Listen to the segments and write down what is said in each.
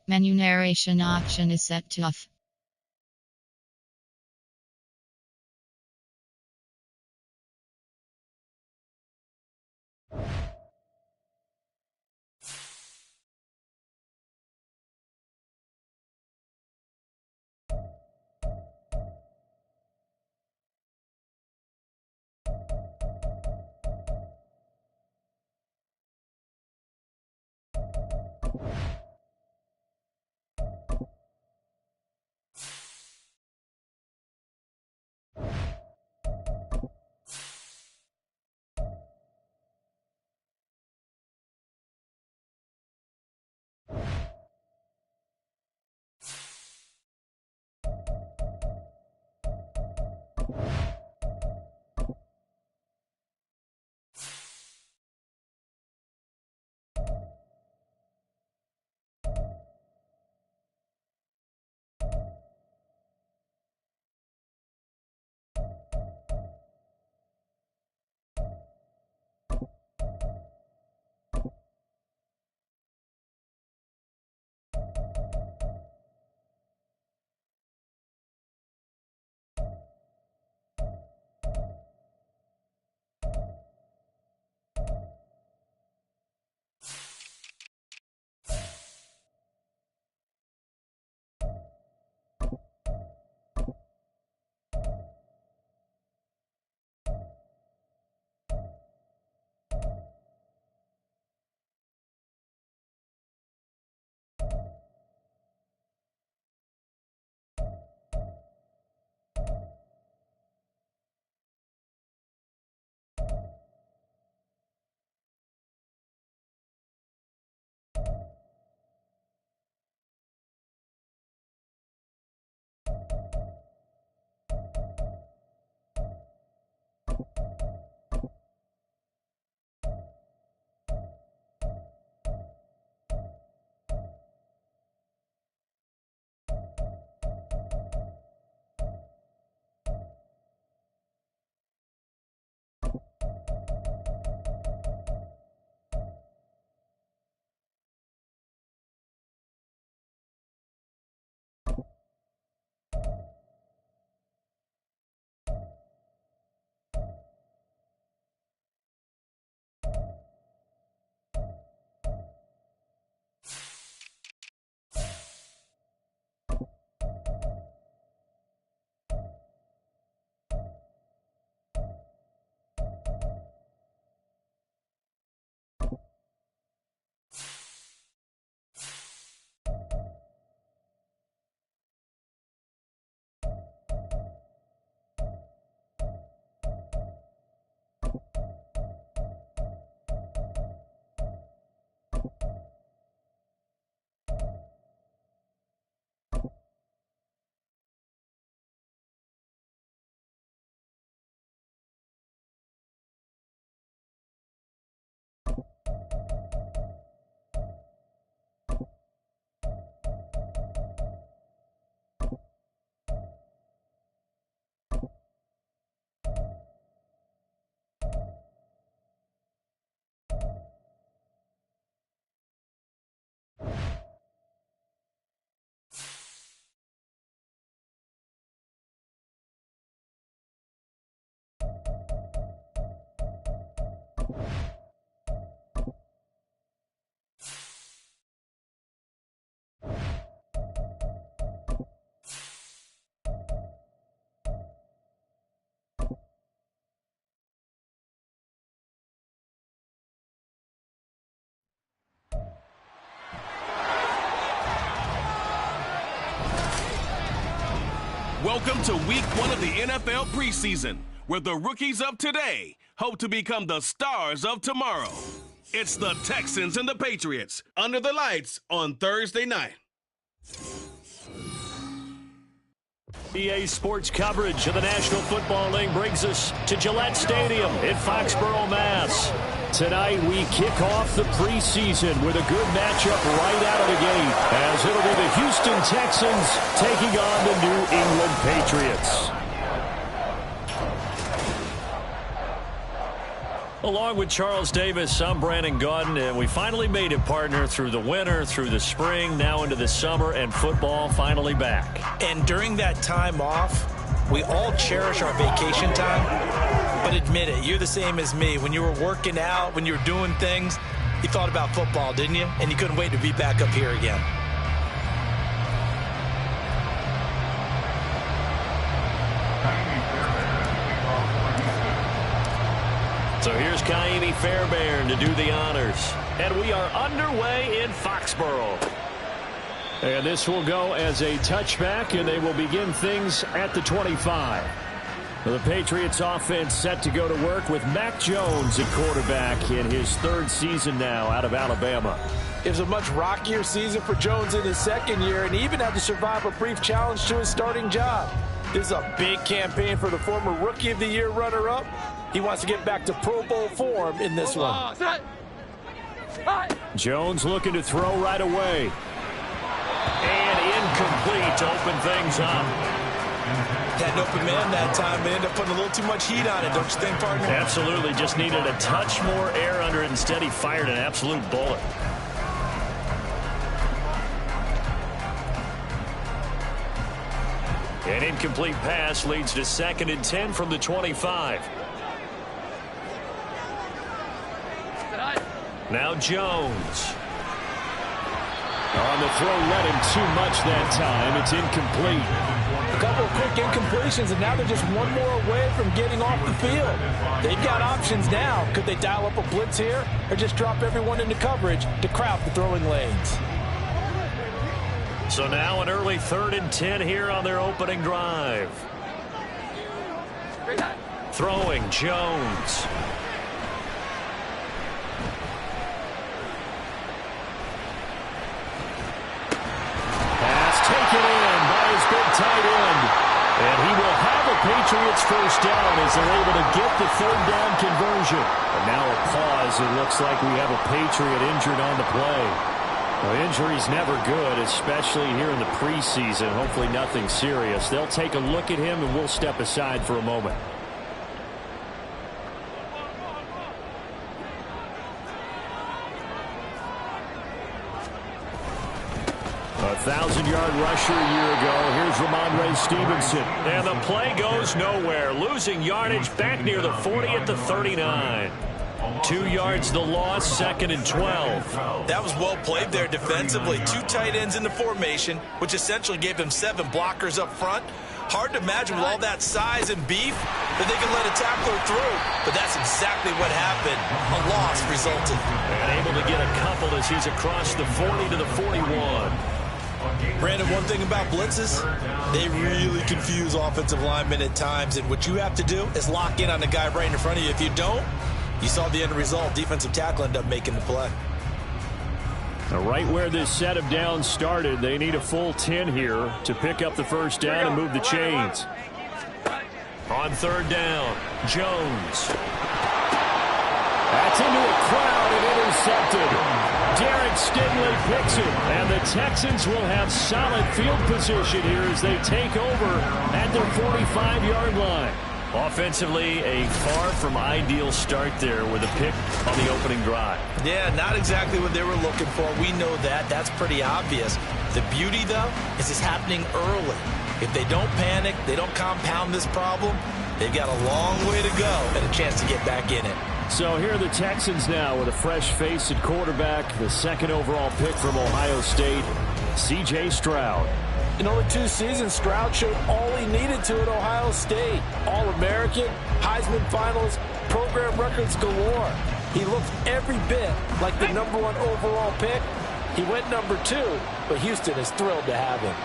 Menu narration option is set to off. Welcome to week 1 of the NFL preseason, where the rookies of today hope to become the stars of tomorrow. It's the Texans and the Patriots under the lights on Thursday night. EA Sports coverage of the National Football League brings us to Gillette Stadium in Foxborough, Mass. Tonight we kick off the preseason with a good matchup right out of the gate, as it'll be the Houston Texans taking on the New England Patriots. Along with Charles Davis, I'm Brandon Gaudin, and we finally made it, partner, through the winter, through the spring, now into the summer, and football finally back. And during that time off, we all cherish our vacation time. But admit it, you're the same as me. When you were working out, when you were doing things, you thought about football, didn't you? And you couldn't wait to be back up here again. So here's Kaimi Fairbairn to do the honors. And we are underway in Foxborough. And this will go as a touchback, and they will begin things at the 25. The Patriots offense set to go to work with Mac Jones at quarterback in his third season now out of Alabama. It was a much rockier season for Jones in his second year, and he even had to survive a brief challenge to his starting job. This is a big campaign for the former Rookie of the Year runner-up. He wants to get back to Pro Bowl form in this one. Jones looking to throw right away. And incomplete to open things up. Had an open man that time, but ended up putting a little too much heat on it, don't you think, partner? Absolutely. Just needed a touch more air under it. Instead, he fired an absolute bullet. An incomplete pass leads to 2nd and 10 from the 25. Now Jones. On the throw, led him too much that time. It's incomplete. A couple of quick incompletions, and now they're just one more away from getting off the field. They've got options now. Could they dial up a blitz here, or just drop everyone into coverage to crowd the throwing lanes? So now an early 3rd and 10 here on their opening drive. Throwing Jones. Taken in by his big tight end. And he will have a Patriots first down as they're able to get the 3rd down conversion. And now a pause. It looks like we have a Patriot injured on the play. Well, injury's never good, especially here in the preseason. Hopefully nothing serious. They'll take a look at him, and we'll step aside for a moment. A 1,000-yard rusher a year ago. Here's Ramondre Stevenson. And the play goes nowhere. Losing yardage back near the 40 at the 39. 2 yards the loss, 2nd and 12. That was well played there defensively. 2 tight ends in the formation, which essentially gave them 7 blockers up front. Hard to imagine with all that size and beef that they can let a tackler through. But that's exactly what happened. A loss resulted. And able to get a couple as he's across the 40 to the 41. Brandon, one thing about blitzes, they really confuse offensive linemen at times, and what you have to do is lock in on the guy right in front of you. If you don't, you saw the end result. Defensive tackle ended up making the play. Right where this set of downs started, they need a full 10 here to pick up the first down and move the chains. On 3rd down, Jones. That's into a crowd and intercepted. Derek Stingley picks it, and the Texans will have solid field position here as they take over at their 45-yard line. Offensively, a far from ideal start there with a pick on the opening drive. Yeah, not exactly what they were looking for. We know that. That's pretty obvious. The beauty, though, is it's happening early. If they don't panic, they don't compound this problem, they've got a long way to go and a chance to get back in it. So here are the Texans now with a fresh face at quarterback, the 2nd overall pick from Ohio State, C.J. Stroud. In only 2 seasons, Stroud showed all he needed to at Ohio State. All-American, Heisman finalist, program records galore. He looked every bit like the #1 overall pick. He went #2, but Houston is thrilled to have him.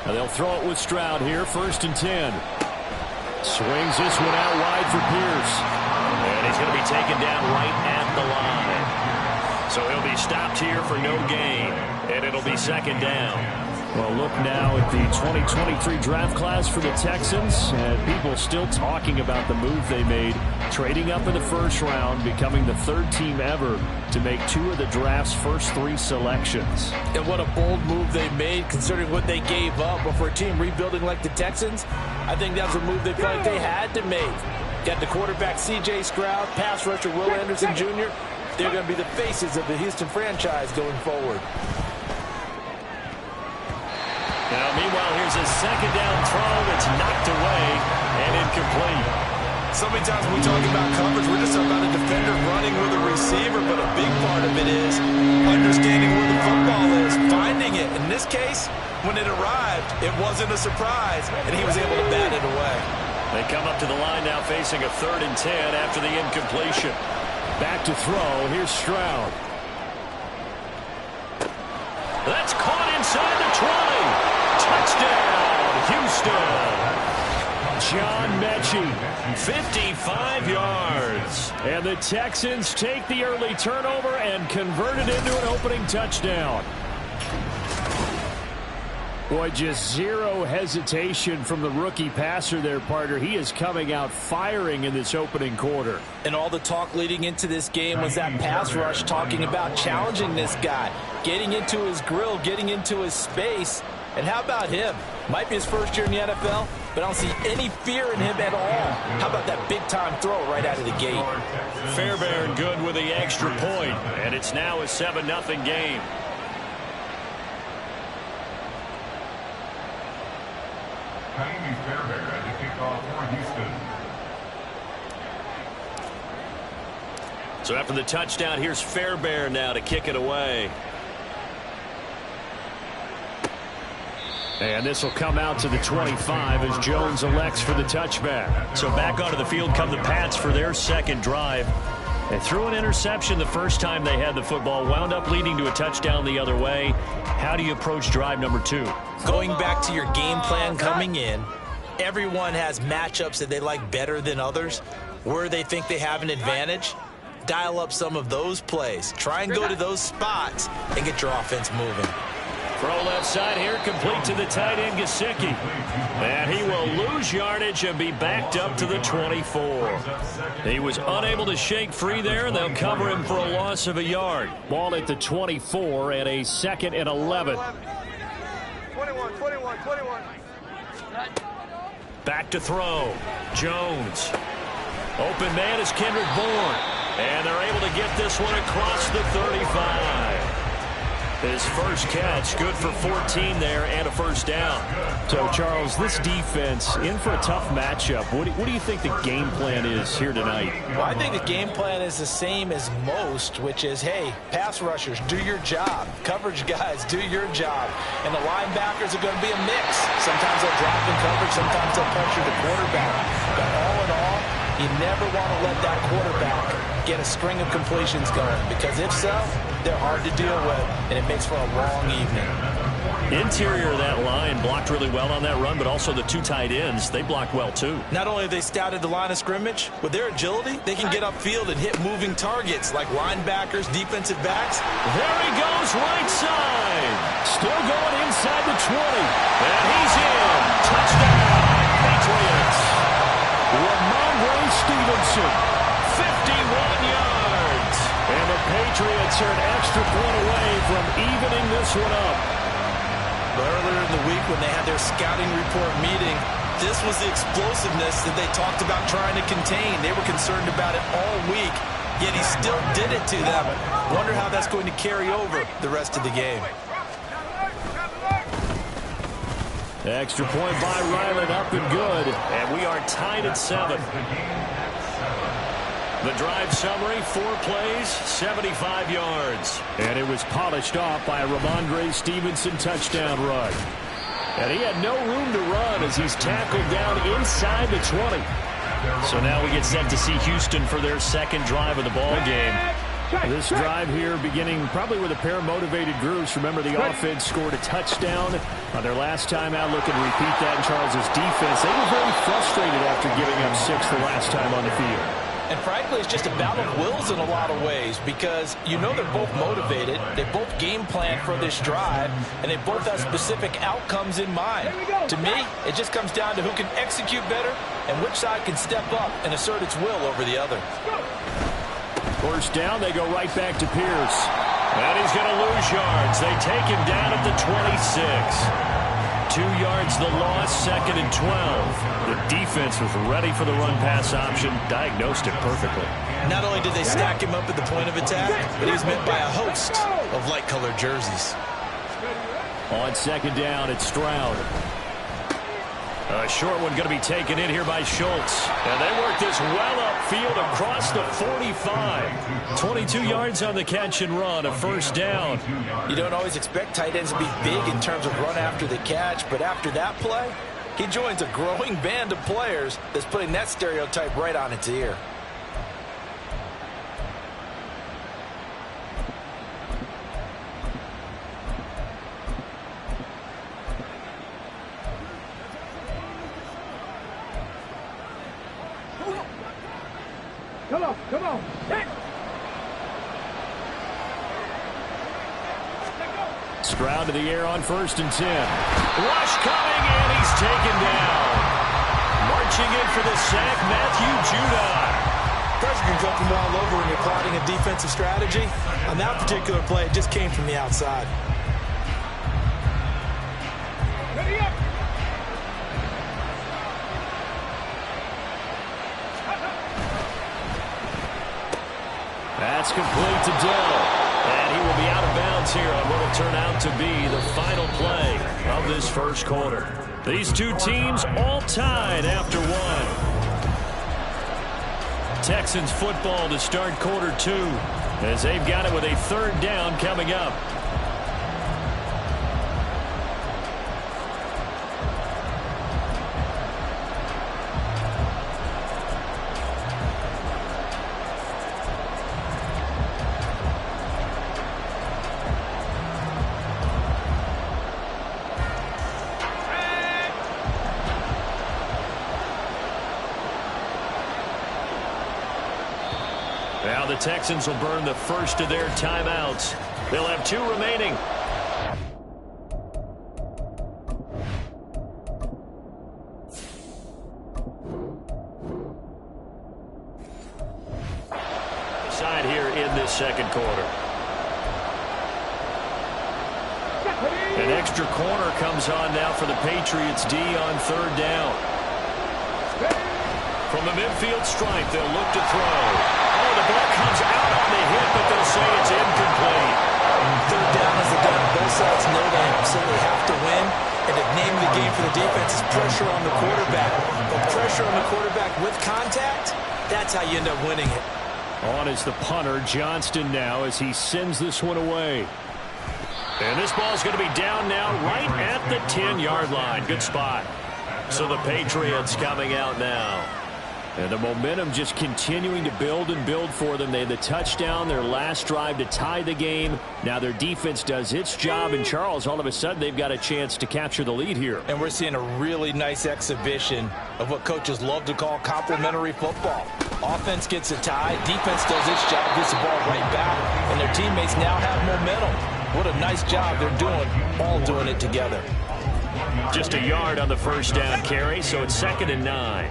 And they'll throw it with Stroud here, 1st and 10. Swings this one out wide for Pierce. And he's going to be taken down right at the line. So he'll be stopped here for no gain. And it'll be 2nd down. Well, look now at the 2023 draft class for the Texans, and people still talking about the move they made, trading up in the first round, becoming the third team ever to make 2 of the draft's first 3 selections. And what a bold move they made, considering what they gave up. But for a team rebuilding like the Texans, I think that's a move they felt like they had to make. Got the quarterback C.J. Stroud, pass rusher Will Anderson Jr. They're going to be the faces of the Houston franchise going forward. Now, meanwhile, here's a second down throw that's knocked away and incomplete. So many times when we talk about coverage, we're just about a defender running with a receiver, but a big part of it is understanding where the football is, finding it. In this case, when it arrived, it wasn't a surprise, and he was able to bat it away. They come up to the line now facing a 3rd and 10 after the incompletion. Back to throw. Here's Stroud. That's caught inside the 20. Touchdown, Houston. John Mechie, 55 yards. And the Texans take the early turnover and convert it into an opening touchdown. Boy, just zero hesitation from the rookie passer there, partner. He is coming out firing in this opening quarter. And all the talk leading into this game was that pass rush, talking about challenging this guy, getting into his grill, getting into his space. And how about him? Might be his first year in the NFL, but I don't see any fear in him at all. How about that big-time throw right out of the gate? Fairbairn good with the extra point, and it's now a 7-0 game. Fairbairn at the kickoff for Houston. So after the touchdown, here's Fairbairn now to kick it away. And this will come out to the 25 as Jones elects for the touchback. So back onto the field come the Pats for their second drive. They threw an interception the first time they had the football, wound up leading to a touchdown the other way. How do you approach drive number 2? Going back to your game plan coming in, everyone has matchups that they like better than others. Where they think they have an advantage, dial up some of those plays. Try and go to those spots and get your offense moving. Throw left side here, complete to the tight end, Gesicki. And he will lose yardage and be backed up to the 24. He was unable to shake free there, and they'll cover him for a loss of a yard. Ball at the 24 and a 2nd and 11. 21. Back to throw. Jones. Open man is Kendrick Bourne. And they're able to get this one across the 35. His first catch, good for 14 there and a first down. So, Charles, this defense in for a tough matchup. What do you think the game plan is here tonight? Well, I think the game plan is the same as most, which is, hey, pass rushers, do your job. Coverage guys, do your job. And the linebackers are going to be a mix. Sometimes they'll drop in coverage, sometimes they'll pressure the quarterback. But all in all, you never want to let that quarterback get a string of completions going, because if so, they're hard to deal with, and it makes for a long evening. Interior of that line blocked really well on that run, but also the 2 tight ends, they blocked well too. Not only have they scouted the line of scrimmage, with their agility, they can get upfield and hit moving targets like linebackers, defensive backs. There he goes, right side. Still going inside the 20. And he's in. Touchdown, Patriots. Ramondre Stevenson, 51 yards. And the Patriots are an extra point away from evening this one up. But earlier in the week when they had their scouting report meeting, this was the explosiveness that they talked about trying to contain. They were concerned about it all week, yet he still did it to them. Wonder how that's going to carry over the rest of the game. Extra point by Ryland, up and good. And we are tied at 7. The drive summary, 4 plays, 75 yards. And it was polished off by a Ramondre Stevenson touchdown run. And he had no room to run as he's tackled down inside the 20. So now we get set to see Houston for their second drive of the ball game. This drive here beginning probably with a pair of motivated groups. Remember, the offense scored a touchdown on their last time out. Looking to repeat that in Charles's defense. They were very frustrated after giving up 6 the last time on the field. And frankly, it's just a battle of wills in a lot of ways because you know they're both motivated, they both game plan for this drive, and they both have specific outcomes in mind. To me, it just comes down to who can execute better and which side can step up and assert its will over the other. First down, they go right back to Pierce. And he's going to lose yards. They take him down at the 26. 2 yards the loss, 2nd and 12. The defense was ready for the run-pass option, diagnosed it perfectly. Not only did they stack him up at the point of attack, but he was met by a host of light-colored jerseys. On 2nd down, it's Stroud. A short one going to be taken in here by Schultz. And they work this well upfield across the 45. 22 yards on the catch and run, a first down. You don't always expect tight ends to be big in terms of run after the catch, but after that play, he joins a growing band of players that's putting that stereotype right on its ear. Come on. Hey. Stroud to the air on 1st and 10. Rush coming, and he's taken down. Marching in for the sack, Matthew Judon. Pressure can come from all over when you're plotting a defensive strategy. On that particular play, it just came from the outside. Ready up. That's complete to Dell. And he will be out of bounds here on what will turn out to be the final play of this first quarter. These two teams all tied after one. Texans football to start quarter 2 as they've got it with a 3rd down coming up. Now the Texans will burn the first of their timeouts. They'll have 2 remaining. Side here in this second quarter. An extra corner comes on now for the Patriots D on 3rd down. From the midfield stripe, they'll look to throw. Oh, the ball comes out on the hit, but they'll say it's incomplete. 3rd down is the down. Both sides know they absolutely have to win. And the name of the game for the defense is pressure on the quarterback. But pressure on the quarterback with contact, that's how you end up winning it. On is the punter, Johnston now, as he sends this one away. And this ball's going to be down now right at the 10-yard line. Good spot. So the Patriots coming out now. And the momentum just continuing to build and build for them. They had the touchdown, their last drive to tie the game. Now their defense does its job. And, Charles, all of a sudden they've got a chance to capture the lead here. And we're seeing a really nice exhibition of what coaches love to call complementary football. Offense gets a tie. Defense does its job, gets the ball right back. And their teammates now have momentum. What a nice job they're doing, all doing it together. Just a yard on the first down carry, so it's 2nd and 9.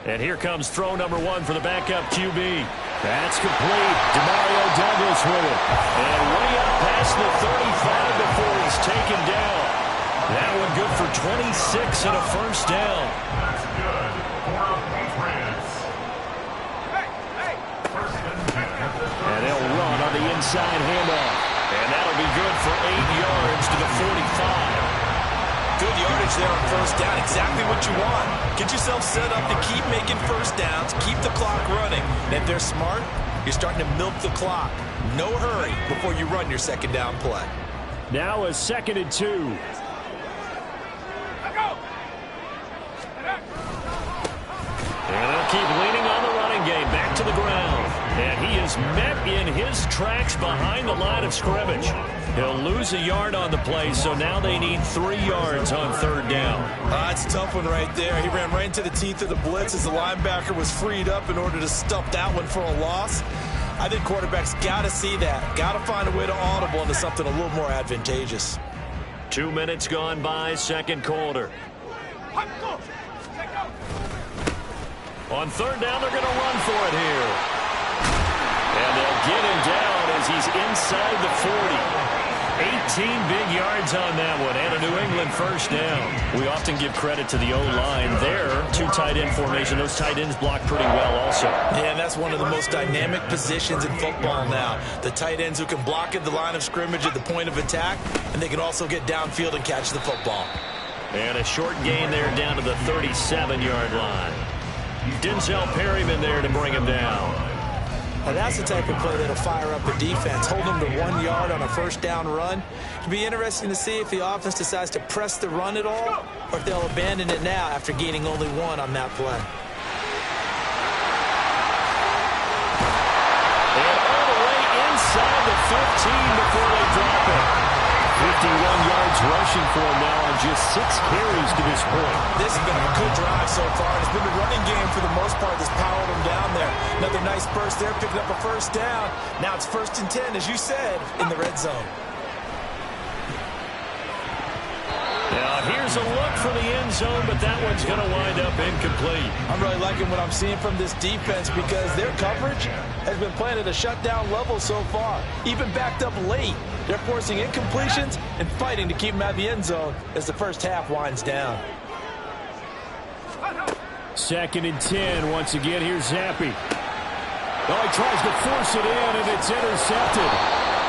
And here comes throw number 1 for the backup QB. That's complete. Demario Douglas with it. And way up past the 35 before he's taken down. That one good for 26 and a first down. That's good for Patriots. And they'll run on the inside handoff. And that'll be good for 8 yards to the 45. Good yardage there on first down. Exactly what you want. Get yourself set up to keep making first downs, keep the clock running. And if they're smart, you're starting to milk the clock. No hurry before you run your second down play. Now a 2nd and 2. And they'll keep leaning on the running game. Back to the ground. And he is is met in his tracks behind the line of scrimmage. He'll lose a yard on the play, so now they need 3 yards on 3rd down. That's a tough one right there. He ran right into the teeth of the blitz as the linebacker was freed up in order to stop that one for a loss. I think quarterbacks got to see that. Got to find a way to audible into something a little more advantageous. 2 minutes gone by, 2nd quarter. On 3rd down, they're going to run for it here. And they'll get him down as he's inside the 40. 18 big yards on that one, and a New England 1st down. We often give credit to the O-line there. 2 tight end formation. Those tight ends block pretty well also. Yeah, and that's one of the most dynamic positions in football now. The tight ends who can block at the line of scrimmage at the point of attack, and they can also get downfield and catch the football. And a short gain there down to the 37-yard line. Denzel Perryman there to bring him down. Now that's the type of play that'll fire up a defense. Hold them to 1 yard on a 1st down run. It'll be interesting to see if the offense decides to press the run at all, or if they'll abandon it now after gaining only 1 on that play. And all the way inside the 15 before they drop it. 51 yards rushing for him now on just 6 carries to this point. This has been a good drive so far. It's been the running game for the most part that's powered them down there. Another nice burst there, picking up a 1st down. Now it's 1st and 10, as you said, in the red zone. Now here's a look for the end zone, but that one's going to wind up incomplete. I'm really liking what I'm seeing from this defense because their coverage has been playing at a shutdown level so far. Even backed up late. They're forcing incompletions and fighting to keep them out of the end zone as the 1st half winds down. 2nd and 10. Once again, here's Zappi. Oh, he tries to force it in, and it's intercepted.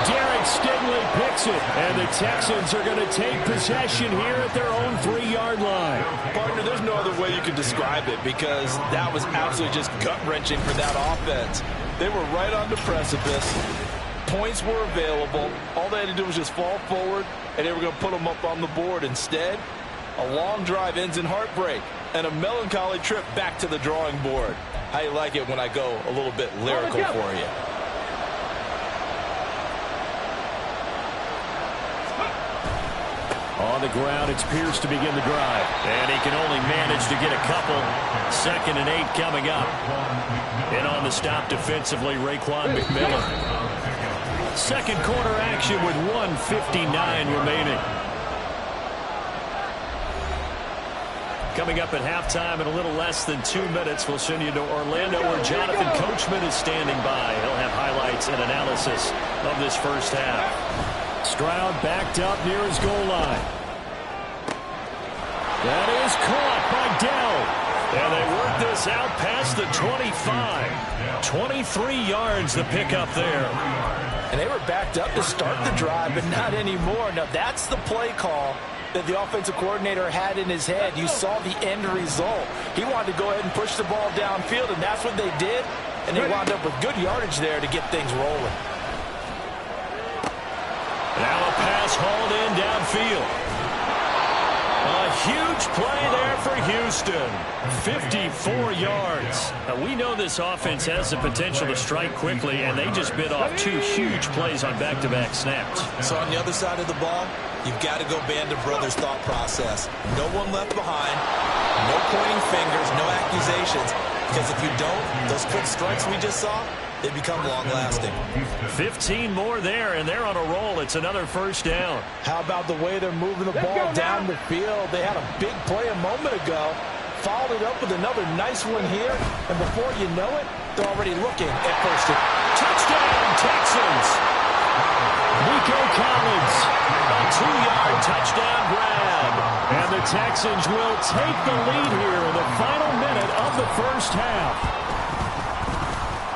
Derek Stingley picks it, and the Texans are going to take possession here at their own 3-yard line. Partner, there's no other way you can describe it because that was absolutely just gut-wrenching for that offense. They were right on the precipice. Points were available. All they had to do was just fall forward, and they were going to put them up on the board. Instead, a long drive ends in heartbreak and a melancholy trip back to the drawing board. How you like it when I go a little bit lyrical for you? On the ground, it's Pierce to begin the drive. And he can only manage to get a couple. 2nd and 8 coming up. And on the stop defensively, Raekwon McMillan. 2nd quarter action with 1:59 remaining. Coming up at halftime in a little less than 2 minutes, we'll send you to Orlando where Jonathan Coachman is standing by. He'll have highlights and analysis of this 1st half. Stroud backed up near his goal line. That is caught by Dell. And they work this out past the 25. 23 yards the pickup there. And they were backed up to start the drive, but not anymore. Now, that's the play call that the offensive coordinator had in his head. You saw the end result. He wanted to go ahead and push the ball downfield, and that's what they did. And they wound up with good yardage there to get things rolling. Now a pass hauled in downfield. A huge play there for Houston. 54 yards. Now we know this offense has the potential to strike quickly, and they just bit off 2 huge plays on back-to-back snaps. So on the other side of the ball, you've got to go band of brothers thought process. No one left behind. No pointing fingers. No accusations. Because if you don't, those quick strikes we just saw, they become long-lasting. 15 more there, and they're on a roll. It's another 1st down. How about the way they're moving the ball down the field? They had a big play a moment ago. Followed it up with another nice one here. And before you know it, they're already looking at 1st and... Touchdown, Texans! Nico Collins, a 2-yard touchdown grab. And the Texans will take the lead here in the final minute of the 1st half.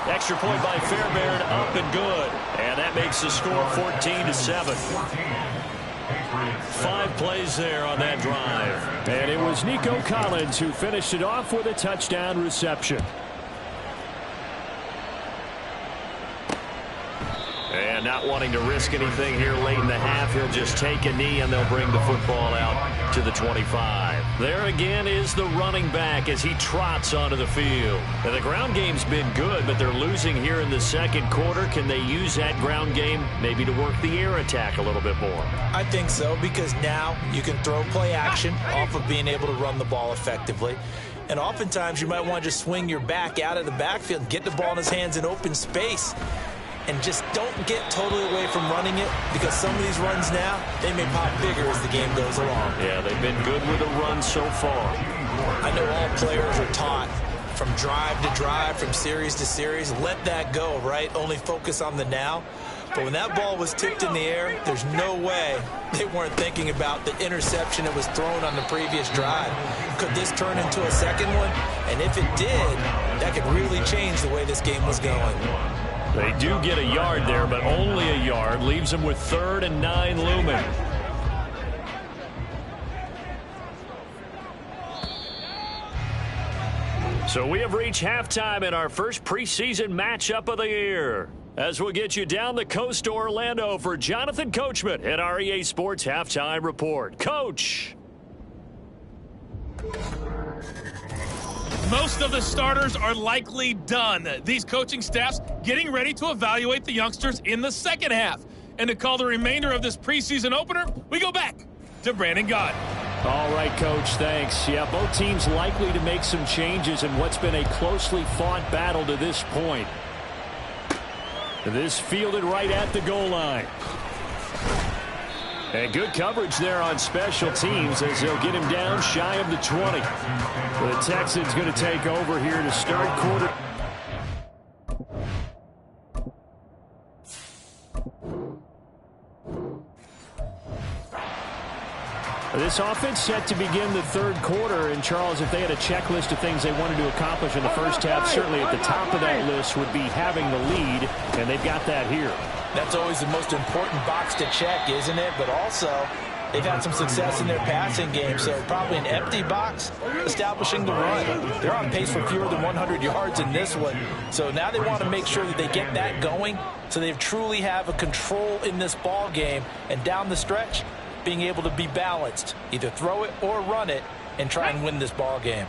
Extra point by Fairbairn, up and good. And that makes the score 14-7. 5 plays there on that drive. And it was Nico Collins who finished it off with a touchdown reception. And not wanting to risk anything here late in the half, he'll just take a knee and they'll bring the football out to the 25. There again is the running back as he trots onto the field. Now, the ground game's been good, but they're losing here in the second quarter. Can they use that ground game maybe to work the air attack a little bit more? I think so, because now you can throw play action off of being able to run the ball effectively. And oftentimes you might want to just swing your back out of the backfield and get the ball in his hands in open space. And just don't get totally away from running it, because some of these runs now, they may pop bigger as the game goes along. Yeah, they've been good with the run so far. I know all players are taught from drive to drive, from series to series, let that go, right? Only focus on the now. But when that ball was tipped in the air, there's no way they weren't thinking about the interception that was thrown on the previous drive. Could this turn into a second one? And if it did, that could really change the way this game was going. They do get a yard there, but only a yard. Leaves them with 3rd and 9 looming. So we have reached halftime in our first preseason matchup of the year. As we'll get you down the coast to Orlando for Jonathan Coachman at our EA Sports Halftime Report. Coach! Most of the starters are likely done. These coaching staffs getting ready to evaluate the youngsters in the second half. And to call the remainder of this preseason opener, we go back to Brandon Gott. All right, Coach, thanks. Yeah, both teams likely to make some changes in what's been a closely fought battle to this point. This fielded right at the goal line. And good coverage there on special teams as they'll get him down shy of the 20. The Texans going to take over here to start quarter. This offense set to begin the third quarter. And, Charles, if they had a checklist of things they wanted to accomplish in the first half, certainly at the top of that list would be having the lead, and they've got that here. That's always the most important box to check, isn't it? But also, they've had some success in their passing game, so probably an empty box establishing the run. They're on pace for fewer than 100 yards in this one, so now they want to make sure that they get that going so they truly have a control in this ball game, and down the stretch, being able to be balanced, either throw it or run it, and try and win this ball game.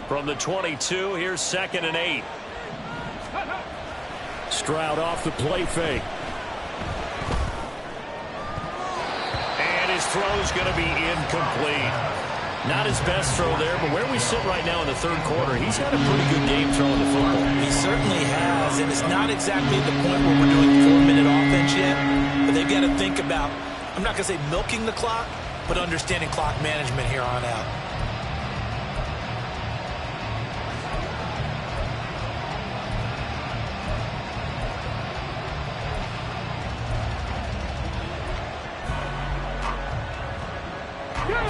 From the 22, here's 2nd and 8. Stroud off the play fake. And his throw's going to be incomplete. Not his best throw there, but where we sit right now in the third quarter, he's had a pretty good game throwing the football. He certainly has, and it's not exactly at the point where we're doing 4-minute offense yet, but they've got to think about, I'm not going to say milking the clock, but understanding clock management here on out.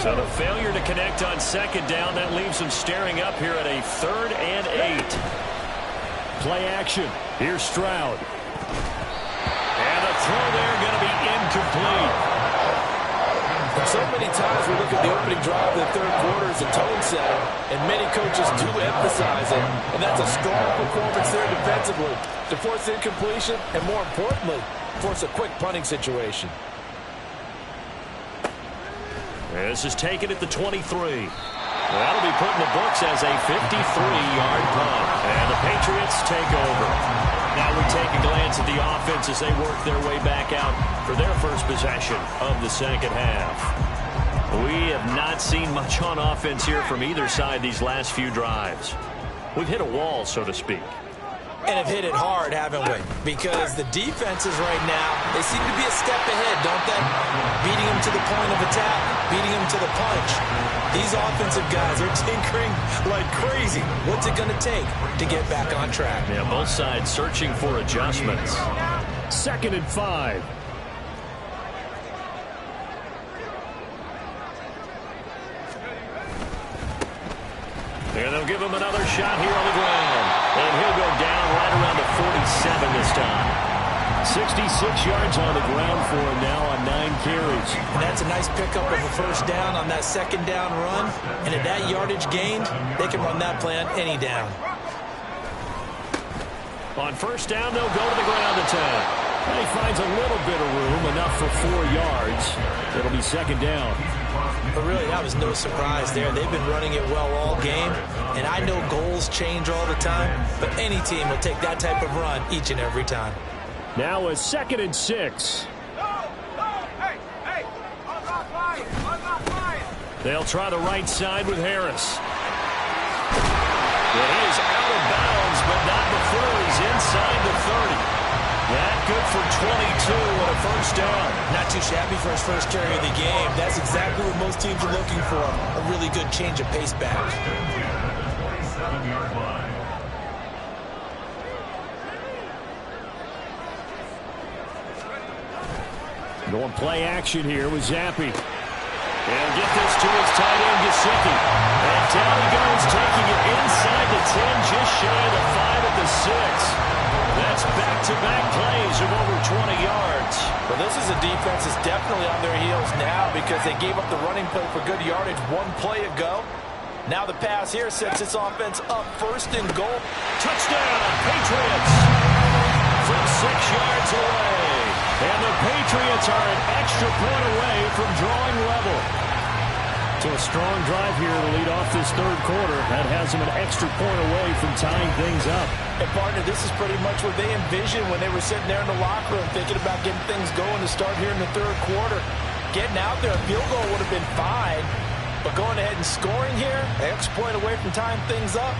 So the failure to connect on 2nd down, that leaves them staring up here at a 3rd and 8. Play action. Here's Stroud. And the throw there going to be incomplete. So many times we look at the opening drive of the third quarter as a tone setter, and many coaches do emphasize it, and that's a strong performance there defensively to force incompletion and, more importantly, force a quick punting situation. This is taken at the 23. That'll be put in the books as a 53-yard punt. And the Patriots take over. Now we take a glance at the offense as they work their way back out for their first possession of the second half. We have not seen much on offense here from either side these last few drives. We've hit a wall, so to speak. And have hit it hard, haven't we? Because the defenses right now, they seem to be a step ahead, don't they? Beating them to the point of attack, beating them to the punch. These offensive guys are tinkering like crazy. What's it going to take to get back on track? Yeah, both sides searching for adjustments. 2nd and 5. And they'll give him another shot here on the ground. And he'll go down right around the 47 this time. 66 yards on the ground for him now on 9 carries. And that's a nice pickup of a first down on that second down run. And at that yardage gained, they can run that play on any down. On first down, they'll go to the ground attack. And he finds a little bit of room enough for 4 yards. It'll be second down. But really, that was no surprise there. They've been running it well all game, and I know goals change all the time, but any team will take that type of run each and every time. Now a 2nd and 6. They'll try the right side with Harris. It is out of bounds, but not before he's inside the 30. That good for 22 and a first down. Not too shabby for his first carry of the game. That's exactly what most teams are looking for. A really good change of pace back. Going play action here with Zappi. And get this to his tight end, Gesicki. And down he goes, taking it inside the 10, just shy of the 5 at the 6. That's back-to-back plays of over 20 yards. Well, this is a defense that's definitely on their heels now because they gave up the running play for good yardage 1 play ago. Now the pass here sets its offense up 1st and goal. Touchdown, Patriots! From 6 yards away. And the Patriots are an extra point away from drawing level. So a strong drive here to lead off this 3rd quarter. That has them an extra point away from tying things up. And partner, this is pretty much what they envisioned when they were sitting there in the locker room thinking about getting things going to start here in the 3rd quarter. Getting out there, a field goal would have been fine. But going ahead and scoring here, an extra point away from tying things up,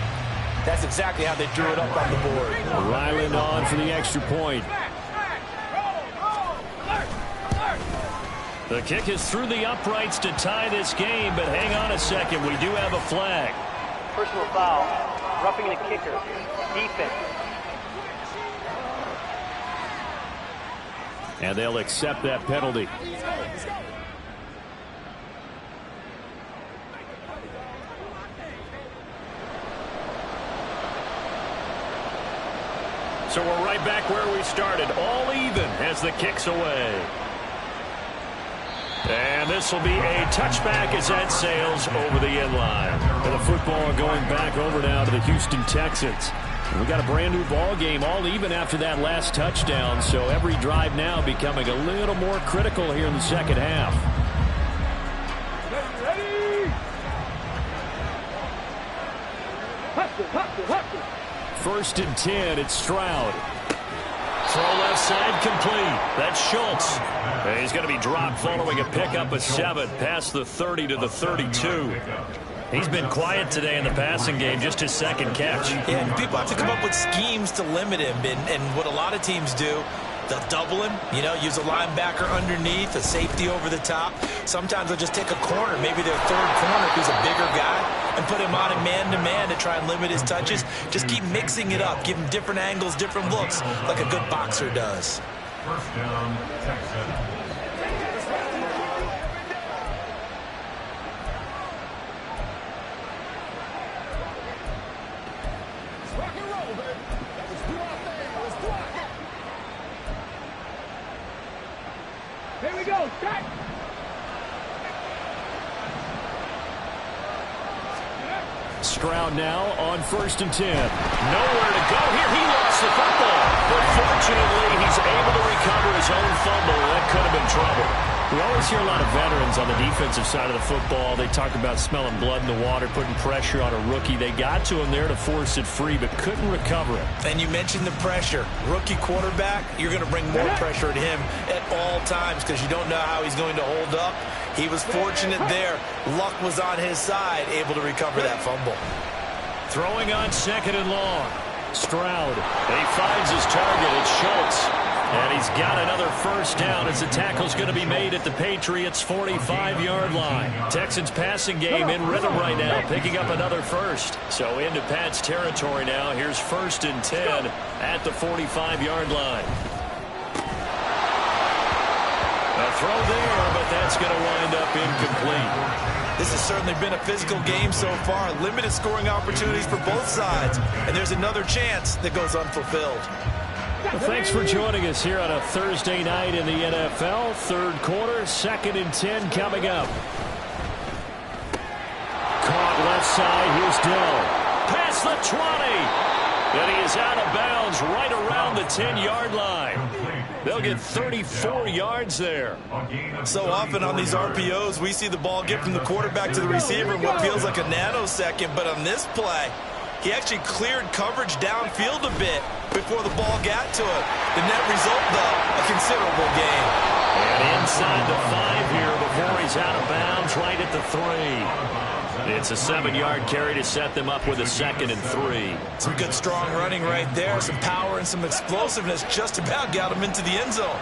that's exactly how they drew it up on the board. Ryland on for the extra point. The kick is through the uprights to tie this game, but hang on a second. We do have a flag. Personal foul, roughing the kicker, defense. And they'll accept that penalty. So we're right back where we started, all even as the kick's away. And this will be a touchback as that sails over the end line. And the football going back over now to the Houston Texans. We got a brand new ball game, all even after that last touchdown. So every drive now becoming a little more critical here in the second half. First and 10, it's Stroud. Throw left side complete. That's Schultz. And he's going to be dropped following a pickup of 7 past the 30 to the 32. He's been quiet today in the passing game, just his 2nd catch. Yeah, and people have to come up with schemes to limit him. And what a lot of teams do, they'll double him, use a linebacker underneath, a safety over the top. Sometimes they'll just take a corner, maybe their 3rd corner who's a bigger guy, and put him on a man-to-man to try and limit his touches. Just keep mixing it up, give him different angles, different looks, like a good boxer does. First down, Texans. Here we go, set! Stroud now on 1st and 10. Nowhere to go here. He lost the football. But fortunately, he's able to recover his own fumble. That could have been trouble. We always hear a lot of veterans on the defensive side of the football. They talk about smelling blood in the water, putting pressure on a rookie. They got to him there to force it free, but couldn't recover it. And you mentioned the pressure. Rookie quarterback, you're going to bring more pressure at him at all times because you don't know how he's going to hold up. He was fortunate there. Luck was on his side, able to recover that fumble. Throwing on 2nd and long. Stroud. He finds his target. It's Schultz. And he's got another first down as the tackle's going to be made at the Patriots' 45-yard line. Texans passing game in rhythm right now, picking up another first. So into Pat's territory now. Here's 1st and 10 at the 45-yard line. A throw there, but that's going to wind up incomplete. This has certainly been a physical game so far. Limited scoring opportunities for both sides. And there's another chance that goes unfulfilled. Well, thanks for joining us here on a Thursday night in the NFL. 3rd quarter, 2nd and 10 coming up. Caught left side. Here's Dell. Past the 20. And he is out of bounds right around the 10-yard line. They'll get 34 yards there. So often on these RPOs, we see the ball get from the quarterback to the receiver in what feels like a nanosecond. But on this play, he actually cleared coverage downfield a bit before the ball got to him. The net result, though, a considerable gain. And inside the 5 here before he's out of bounds, right at the 3. It's a 7-yard carry to set them up with a 2nd and 3. Some good strong running right there. Some power and some explosiveness just about got him into the end zone.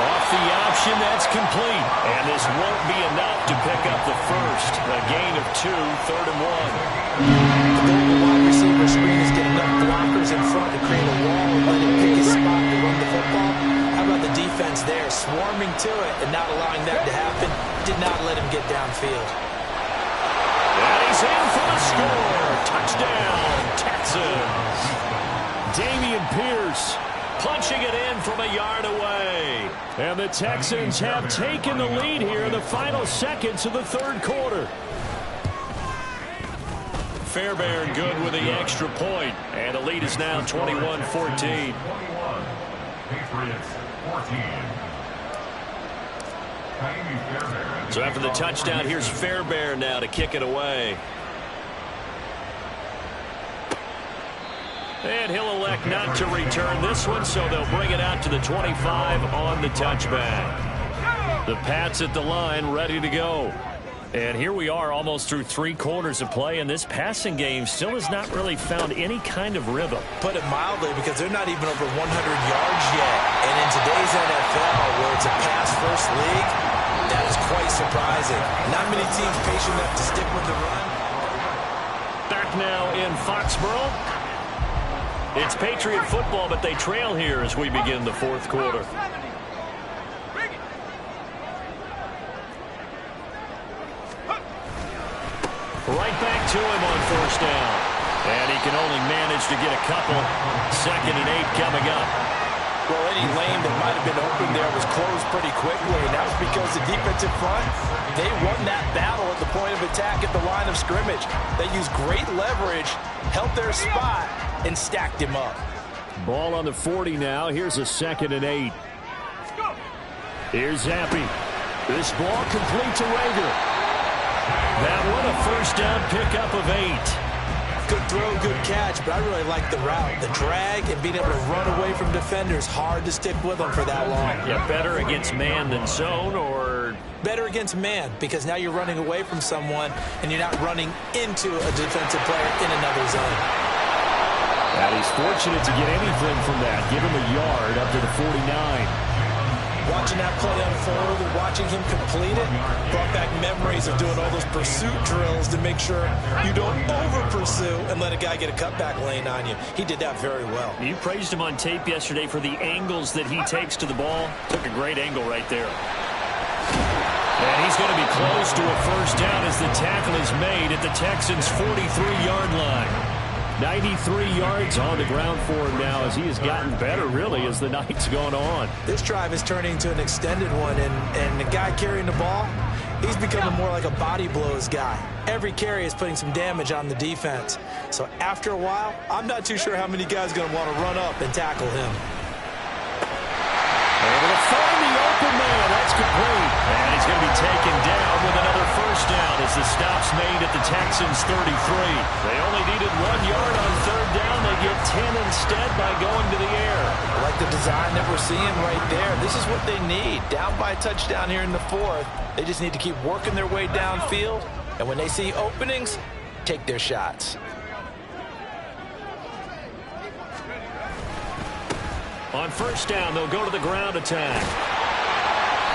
Off the option, that's complete. And this won't be enough to pick up the first. A gain of 2, 3rd and 1. The goal of the wide receiver screen is getting enough blockers in front to create a wall and let him pick his spot to run the football. How about the defense there, swarming to it and not allowing that to happen? Did not let him get downfield. And he's in for the score. Touchdown, Texans. Dameon Pierce punching it in from a yard away. And the Texans have taken the lead here in the final seconds of the 3rd quarter. Fairbairn good with the extra point. And the lead is now 21-14. Patriots 14. So after the touchdown, here's Fairbairn now to kick it away. And he'll elect not to return this one, so they'll bring it out to the 25 on the touchback. The Pats at the line, ready to go. And here we are almost through 3 quarters of play, and this passing game still has not really found any kind of rhythm. Put it mildly, because they're not even over 100 yards yet. And in today's NFL, where it's a pass-first league, that is quite surprising. Not many teams patient enough to stick with the run. Back now in Foxborough. It's Patriot football, but they trail here as we begin the 4th quarter. Right back to him on 1st down. And he can only manage to get a couple. 2nd and 8 coming up. Well, any lane that might have been open there was closed pretty quickly, and that was because the defensive front, they won that battle at the point of attack at the line of scrimmage. They used great leverage, held their spot, and stacked him up. Ball on the 40 now. Here's a 2nd and 8. Here's Zappi. This ball complete to Rager. That one a 1st down pickup of 8. Good throw, good catch, but I really like the route. The drag and being able to run away from defenders, hard to stick with them for that long. Yeah, better against man than zone, or? Better against man, because now you're running away from someone and you're not running into a defensive player in another zone. And he's fortunate to get anything from that. Give him a yard up to the 49. Watching that play unfold and watching him complete it brought back memories of doing all those pursuit drills to make sure you don't over-pursue and let a guy get a cutback lane on you. He did that very well. You praised him on tape yesterday for the angles that he takes to the ball. Took a great angle right there. And he's going to be close to a 1st down as the tackle is made at the Texans' 43-yard line. 93 yards on the ground for him now as he has gotten better, really, as the night's gone on. This drive is turning into an extended one, and the guy carrying the ball, he's becoming more like a body blows guy. Every carry is putting some damage on the defense. So after a while, I'm not too sure how many guys are going to want to run up and tackle him. Able to find the open man. That's complete. And he's going to be taken down with another 1st down as the stop's made at the Texans' 33. They only needed 1 yard on 3rd down. They get 10 instead by going to the air. I like the design that we're seeing right there. This is what they need. Down by a touchdown here in the 4th. They just need to keep working their way downfield. And when they see openings, take their shots. On 1st down, they'll go to the ground attack.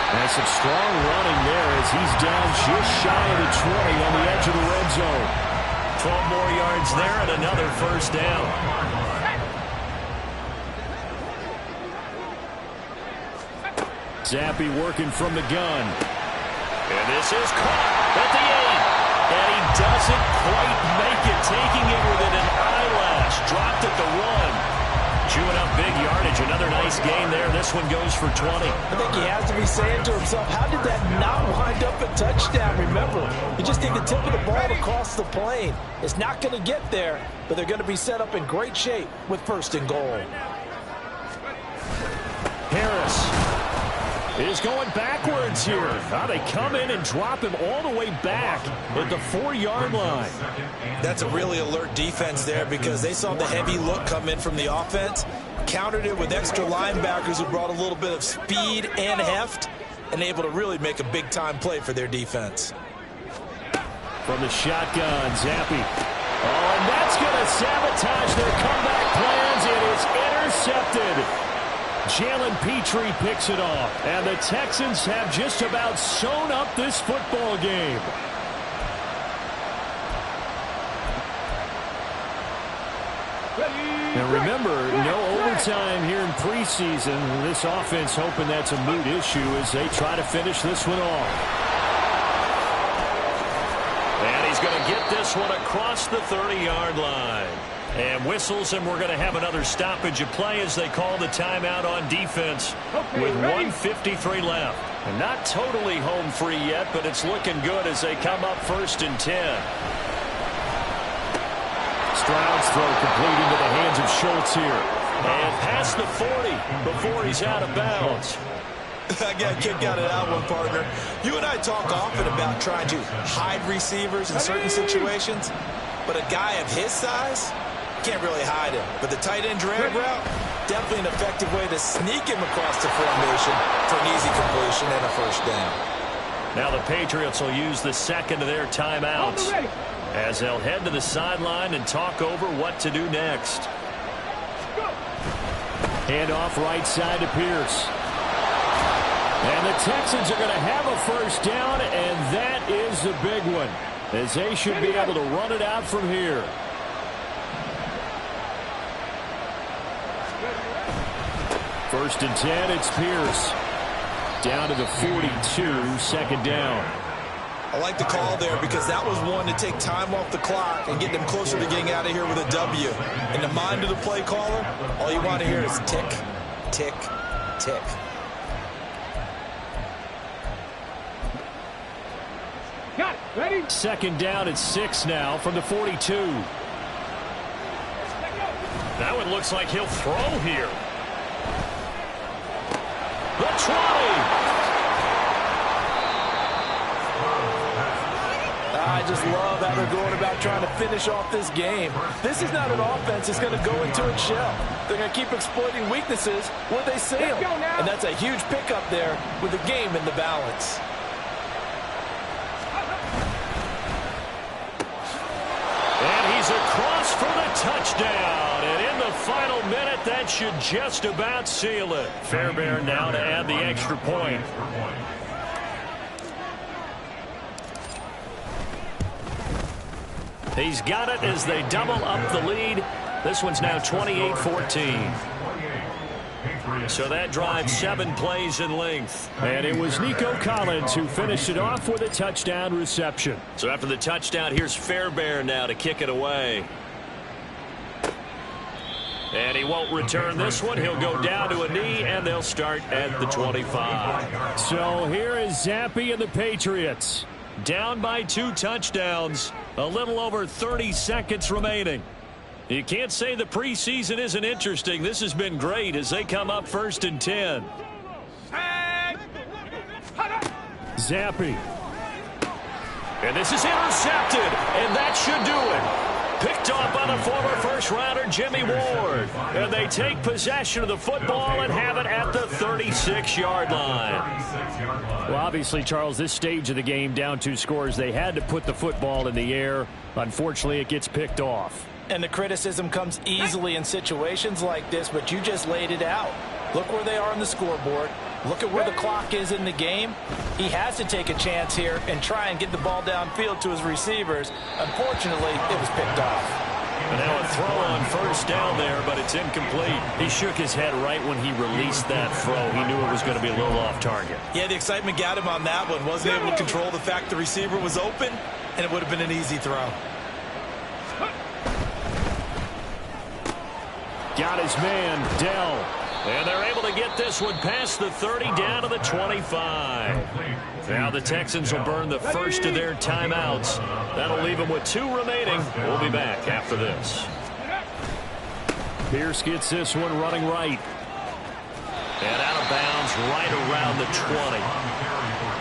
And some strong running there as he's down just shy of the 20 on the edge of the red zone. 12 more yards there and another 1st down. Zappi working from the gun. And this is caught at the 8. And he doesn't quite make it, taking it within an eyelash. Dropped at the 1. Chewing up big big yardage. Another nice gain there. This one goes for 20. I think he has to be saying to himself, how did that not wind up a touchdown? Remember, you just need the tip of the ball to cross the plane. It's not going to get there, but they're going to be set up in great shape with 1st and goal. Harris is going backwards here. Now they come in and drop him all the way back at the 4-yard line. That's a really alert defense there because they saw the heavy look come in from the offense, countered it with extra linebackers who brought a little bit of speed and heft, and able to really make a big-time play for their defense. From the shotgun, Zappi. Oh, and that's going to sabotage their comeback plans. It is intercepted. Jalen Petrie picks it off, and the Texans have just about sewn up this football game. And remember, no overtime here in preseason. This offense hoping that's a moot issue as they try to finish this one off. And he's going to get this one across the 30-yard line. And whistles, and we're going to have another stoppage of play as they call the timeout on defense with 1:53 left. And not totally home free yet, but it's looking good as they come up 1st and 10. Stroud's throw complete into the hands of Schultz here. And past the 40 before he's out of bounds. I got a kick out of that one, partner. You and I talk often about trying to hide receivers in certain situations, but a guy of his size can't really hide him. But the tight end drag route, definitely an effective way to sneak him across the formation for an easy completion and a 1st down. Now the Patriots will use the second of their timeouts as they'll head to the sideline and talk over what to do next. Hand off right side to Pierce. And the Texans are going to have a 1st down, and that is the big one, as they should be able to run it out from here. First and 10, it's Pierce. Down to the 42, 2nd down. I like the call there because that was one to take time off the clock and get them closer to getting out of here with a W. In the mind of the play caller, all you want to hear is tick, tick, tick. Got it. Ready? 2nd down at 6 now from the 42. That one looks like he'll throw here. The 20. I just love how they're going about trying to finish off this game. This is not an offense that's going to go into its shell. They're going to keep exploiting weaknesses where they see them. And that's a huge pickup there with the game in the balance. And he's across for the touchdown. And in the final minute, that should just about seal it. Fairbairn now to add the extra point. He's got it as they double up the lead. This one's now 28-14. So that drives 7 plays in length. And it was Nico Collins who finished it off with a touchdown reception. So after the touchdown, here's Fairbairn now to kick it away. And he won't return this one. He'll go down to a knee, and they'll start at the 25. So here is Zappi and the Patriots. Down by 2 touchdowns. A little over 30 seconds remaining. You can't say the preseason isn't interesting. This has been great as they come up 1st and 10. Zappi. And this is intercepted, and that should do it. Picked off by the former first-rounder Jimmy Ward. And they take possession of the football and have it at the 36-yard line. Well, obviously, Charles, this stage of the game, down 2 scores, they had to put the football in the air. Unfortunately, it gets picked off. And the criticism comes easily in situations like this, but you just laid it out. Look where they are on the scoreboard. Look at where the clock is in the game. He has to take a chance here and try and get the ball downfield to his receivers. Unfortunately, it was picked off. And now a throw on 1st down there, but it's incomplete. He shook his head right when he released that throw. He knew it was going to be a little off target. Yeah, the excitement got him on that one. Wasn't able to control the fact the receiver was open, and it would have been an easy throw. Got his man, Dell. And they're able to get this one past the 30 down to the 25. Now the Texans will burn the first of their timeouts. That'll leave them with 2 remaining. We'll be back after this. Pierce gets this one running right. And out of bounds right around the 20.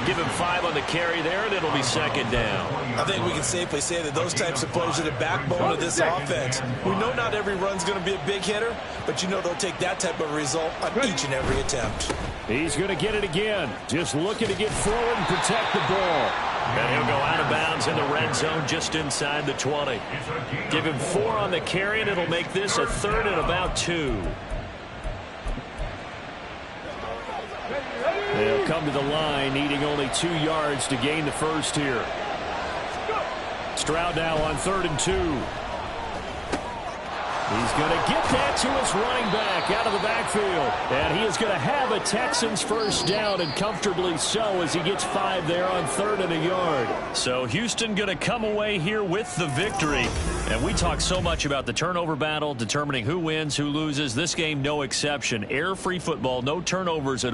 Give him 5 on the carry there, and it'll be second down. I think we can safely say that those types of plays are the backbone of this offense. We know not every run's going to be a big hitter, but you know they'll take that type of result on each and every attempt. He's going to get it again. Just looking to get forward and protect the ball. And he'll go out of bounds in the red zone just inside the 20. Give him 4 on the carry, and it'll make this a 3rd and about 2. They'll come to the line, needing only 2 yards to gain the first here. Stroud now on 3rd and 2. He's going to get that to his running back out of the backfield. And he is going to have a Texans first down, and comfortably so, as he gets 5 there on 3rd and a yard. So Houston going to come away here with the victory. And we talk so much about the turnover battle, determining who wins, who loses. This game, no exception. Error-free football, no turnovers at all.